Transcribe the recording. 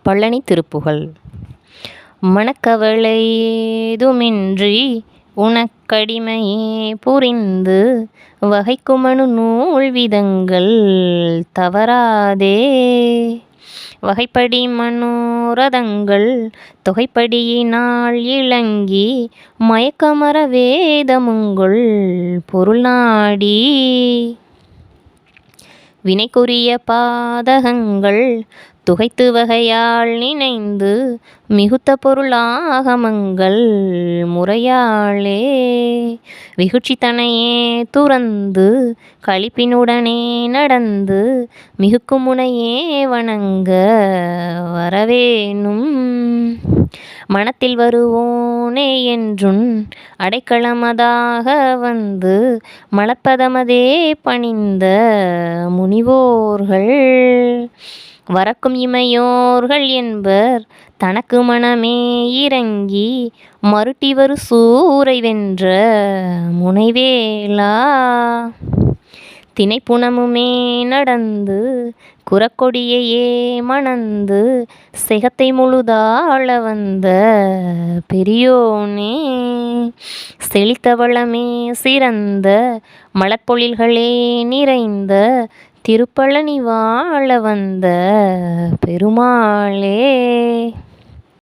பழனி திருப்புகழ். மனக்கவலை ஏதுமின்றி உனக்கடிமையே புரிந்து வகைக்குமனு நூல் விதங்கள் தவறாதே வகைப்படி மனோரதங்கள் தொகைப்படியினால் இளங்கி மயக்கமற வேதமுங்கொள் பொருள் நாடி வினைக்குரிய பாதகங்கள் துகைத்து வகையால் நினைந்து மிகுத்த பொருளாகமங்கள் முறையாளே விகுச்சி தனையே துறந்து களிப்பினுடனே நடந்து மிகுக்கும் முனையே வணங்க வரவேணும் மனத்தில் வருவோனே என்றுன் அடைக்கலமதாக வந்து மலர்ப்பதமதே பணிந்த முனிவோர்கள் வரக்கும் இமையோர்கள் என்பர் தனக்கு மனமே இறங்கி மருட்டிவரு சூரை வென்ற முனைவேலா தினைப்புணமுமே நடந்து குறக்கொடியையே மணந்து செகத்தை முழுதாள வந்த பெரியோனே செழித்த வளமே சிறந்த மலர்ப்பொழில்களே நிறைந்த திருப்பழனி வாழ வந்த பெருமாளே.